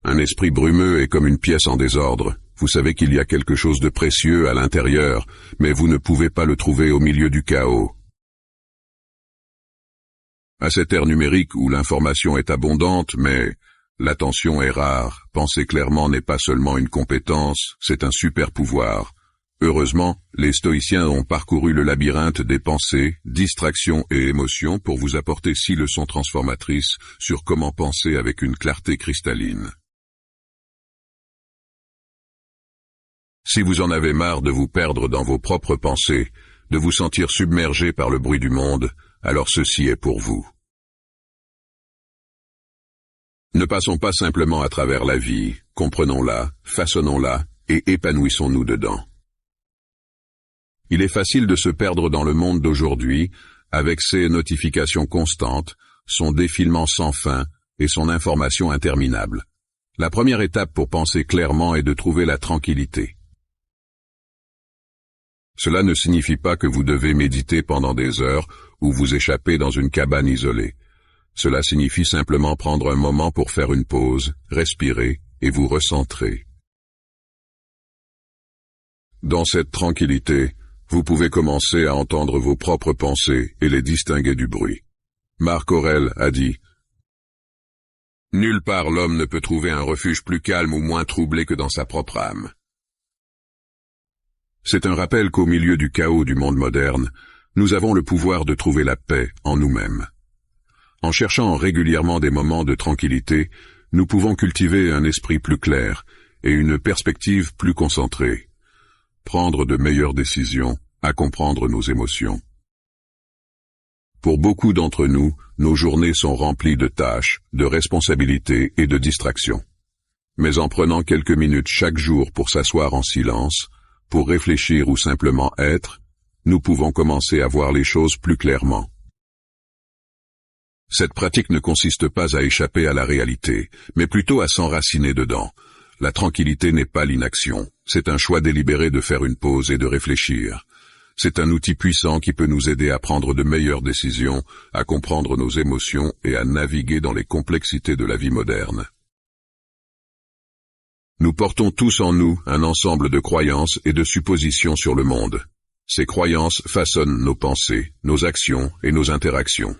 Un esprit brumeux est comme une pièce en désordre. Vous savez qu'il y a quelque chose de précieux à l'intérieur, mais vous ne pouvez pas le trouver au milieu du chaos. À cette ère numérique où l'information est abondante, mais l'attention est rare, penser clairement n'est pas seulement une compétence, c'est un super pouvoir. Heureusement, les stoïciens ont parcouru le labyrinthe des pensées, distractions et émotions pour vous apporter 6 leçons transformatrices sur comment penser avec une clarté cristalline. Si vous en avez marre de vous perdre dans vos propres pensées, de vous sentir submergé par le bruit du monde, alors ceci est pour vous. Ne passons pas simplement à travers la vie, comprenons-la, façonnons-la et épanouissons-nous dedans. Il est facile de se perdre dans le monde d'aujourd'hui, avec ses notifications constantes, son défilement sans fin et son information interminable. La première étape pour penser clairement est de trouver la tranquillité. Cela ne signifie pas que vous devez méditer pendant des heures ou vous échapper dans une cabane isolée. Cela signifie simplement prendre un moment pour faire une pause, respirer et vous recentrer. Dans cette tranquillité, vous pouvez commencer à entendre vos propres pensées et les distinguer du bruit. Marc Aurèle a dit « Nulle part l'homme ne peut trouver un refuge plus calme ou moins troublé que dans sa propre âme. » C'est un rappel qu'au milieu du chaos du monde moderne, nous avons le pouvoir de trouver la paix en nous-mêmes. En cherchant régulièrement des moments de tranquillité, nous pouvons cultiver un esprit plus clair et une perspective plus concentrée, prendre de meilleures décisions, à comprendre nos émotions. Pour beaucoup d'entre nous, nos journées sont remplies de tâches, de responsabilités et de distractions. Mais en prenant quelques minutes chaque jour pour s'asseoir en silence, pour réfléchir ou simplement être, nous pouvons commencer à voir les choses plus clairement. Cette pratique ne consiste pas à échapper à la réalité, mais plutôt à s'enraciner dedans. La tranquillité n'est pas l'inaction, c'est un choix délibéré de faire une pause et de réfléchir. C'est un outil puissant qui peut nous aider à prendre de meilleures décisions, à comprendre nos émotions et à naviguer dans les complexités de la vie moderne. Nous portons tous en nous un ensemble de croyances et de suppositions sur le monde. Ces croyances façonnent nos pensées, nos actions et nos interactions.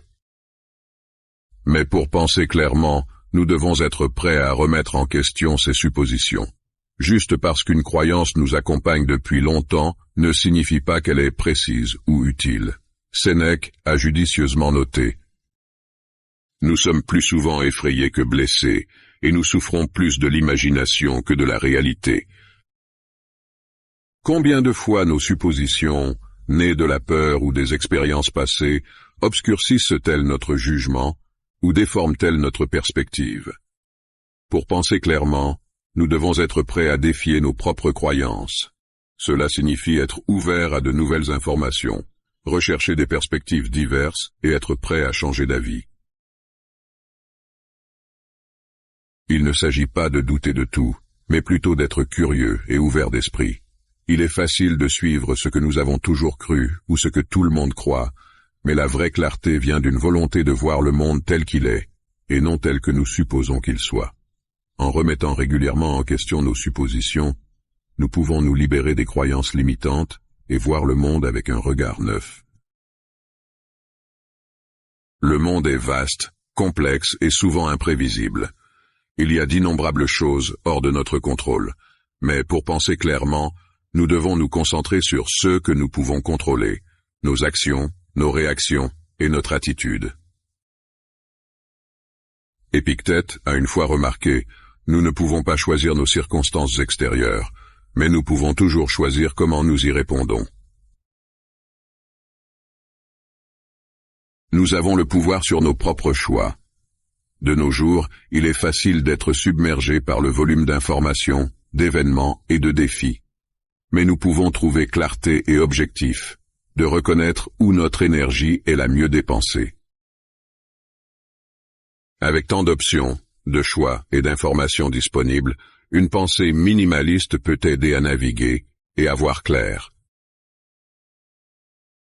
Mais pour penser clairement, nous devons être prêts à remettre en question ces suppositions. Juste parce qu'une croyance nous accompagne depuis longtemps ne signifie pas qu'elle est précise ou utile. Sénèque a judicieusement noté « Nous sommes plus souvent effrayés que blessés, et nous souffrons plus de l'imagination que de la réalité. » Combien de fois nos suppositions, nées de la peur ou des expériences passées, obscurcissent-elles notre jugement ou déforment-elles notre perspective? Pour penser clairement, nous devons être prêts à défier nos propres croyances. Cela signifie être ouverts à de nouvelles informations, rechercher des perspectives diverses et être prêts à changer d'avis. Il ne s'agit pas de douter de tout, mais plutôt d'être curieux et ouvert d'esprit. Il est facile de suivre ce que nous avons toujours cru ou ce que tout le monde croit, mais la vraie clarté vient d'une volonté de voir le monde tel qu'il est, et non tel que nous supposons qu'il soit. En remettant régulièrement en question nos suppositions, nous pouvons nous libérer des croyances limitantes et voir le monde avec un regard neuf. Le monde est vaste, complexe et souvent imprévisible. Il y a d'innombrables choses hors de notre contrôle, mais pour penser clairement, nous devons nous concentrer sur ce que nous pouvons contrôler, nos actions, nos réactions et notre attitude. Épictète a une fois remarqué, nous ne pouvons pas choisir nos circonstances extérieures, mais nous pouvons toujours choisir comment nous y répondons. Nous avons le pouvoir sur nos propres choix. De nos jours, il est facile d'être submergé par le volume d'informations, d'événements et de défis. Mais nous pouvons trouver clarté et objectif, de reconnaître où notre énergie est la mieux dépensée. Avec tant d'options, de choix et d'informations disponibles, une pensée minimaliste peut aider à naviguer et à voir clair.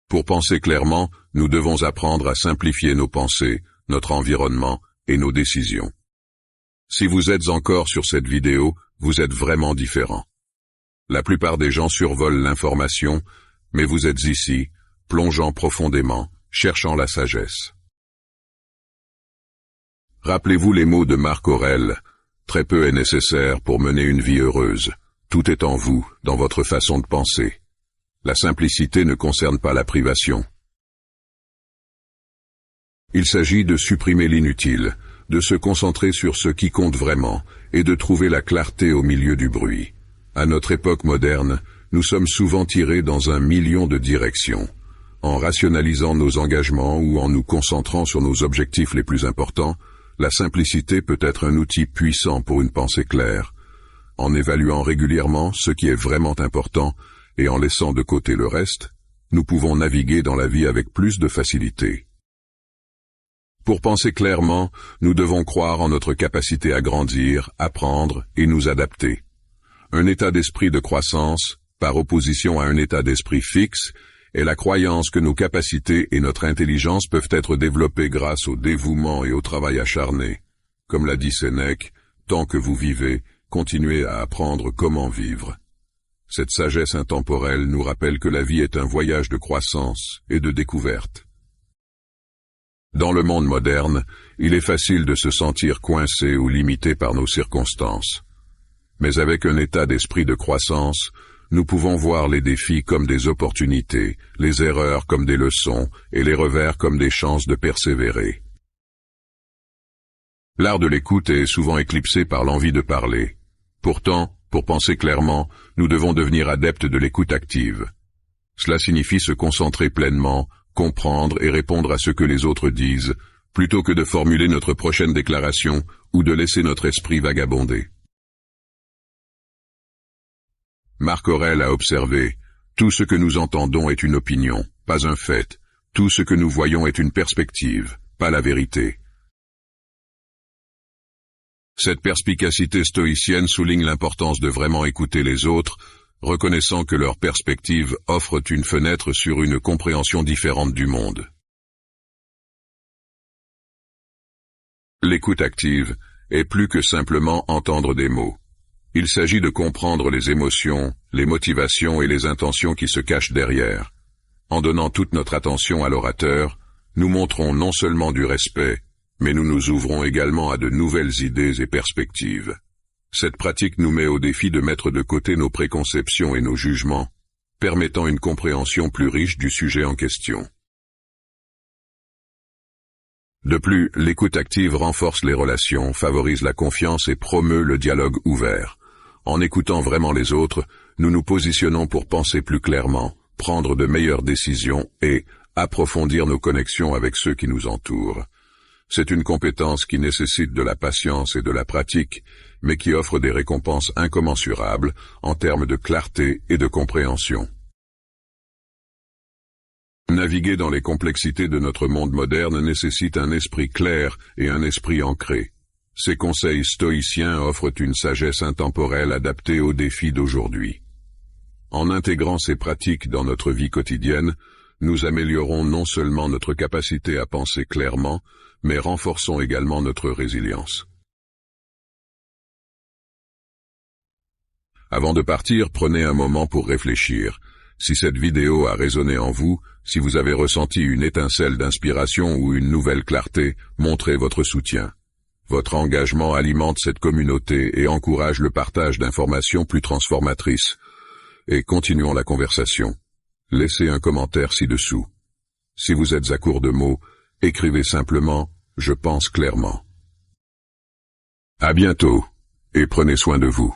Pour penser clairement, nous devons apprendre à simplifier nos pensées, notre environnement et nos décisions. Si vous êtes encore sur cette vidéo, vous êtes vraiment différent. La plupart des gens survolent l'information, mais vous êtes ici, plongeant profondément, cherchant la sagesse. Rappelez-vous les mots de Marc Aurèle, « Très peu est nécessaire pour mener une vie heureuse. Tout est en vous, dans votre façon de penser. » La simplicité ne concerne pas la privation. Il s'agit de supprimer l'inutile, de se concentrer sur ce qui compte vraiment, et de trouver la clarté au milieu du bruit. À notre époque moderne, nous sommes souvent tirés dans un million de directions. En rationalisant nos engagements ou en nous concentrant sur nos objectifs les plus importants, la simplicité peut être un outil puissant pour une pensée claire. En évaluant régulièrement ce qui est vraiment important et en laissant de côté le reste, nous pouvons naviguer dans la vie avec plus de facilité. Pour penser clairement, nous devons croire en notre capacité à grandir, apprendre et nous adapter. Un état d'esprit de croissance, par opposition à un état d'esprit fixe, est la croyance que nos capacités et notre intelligence peuvent être développées grâce au dévouement et au travail acharné. Comme l'a dit Sénèque, tant que vous vivez, continuez à apprendre comment vivre. Cette sagesse intemporelle nous rappelle que la vie est un voyage de croissance et de découverte. Dans le monde moderne, il est facile de se sentir coincé ou limité par nos circonstances. Mais avec un état d'esprit de croissance, nous pouvons voir les défis comme des opportunités, les erreurs comme des leçons et les revers comme des chances de persévérer. L'art de l'écoute est souvent éclipsé par l'envie de parler. Pourtant, pour penser clairement, nous devons devenir adeptes de l'écoute active. Cela signifie se concentrer pleinement, comprendre et répondre à ce que les autres disent, plutôt que de formuler notre prochaine déclaration ou de laisser notre esprit vagabonder. Marc Aurèle a observé, « Tout ce que nous entendons est une opinion, pas un fait. Tout ce que nous voyons est une perspective, pas la vérité. » Cette perspicacité stoïcienne souligne l'importance de vraiment écouter les autres, reconnaissant que leurs perspectives offrent une fenêtre sur une compréhension différente du monde. L'écoute active est plus que simplement entendre des mots. Il s'agit de comprendre les émotions, les motivations et les intentions qui se cachent derrière. En donnant toute notre attention à l'orateur, nous montrons non seulement du respect, mais nous nous ouvrons également à de nouvelles idées et perspectives. Cette pratique nous met au défi de mettre de côté nos préconceptions et nos jugements, permettant une compréhension plus riche du sujet en question. De plus, l'écoute active renforce les relations, favorise la confiance et promeut le dialogue ouvert. En écoutant vraiment les autres, nous nous positionnons pour penser plus clairement, prendre de meilleures décisions et approfondir nos connexions avec ceux qui nous entourent. C'est une compétence qui nécessite de la patience et de la pratique, mais qui offre des récompenses incommensurables en termes de clarté et de compréhension. Naviguer dans les complexités de notre monde moderne nécessite un esprit clair et un esprit ancré. Ces conseils stoïciens offrent une sagesse intemporelle adaptée aux défis d'aujourd'hui. En intégrant ces pratiques dans notre vie quotidienne, nous améliorons non seulement notre capacité à penser clairement, mais renforçons également notre résilience. Avant de partir, prenez un moment pour réfléchir. Si cette vidéo a résonné en vous, si vous avez ressenti une étincelle d'inspiration ou une nouvelle clarté, montrez votre soutien. Votre engagement alimente cette communauté et encourage le partage d'informations plus transformatrices. Et continuons la conversation. Laissez un commentaire ci-dessous. Si vous êtes à court de mots, écrivez simplement « Je pense clairement ». À bientôt, et prenez soin de vous.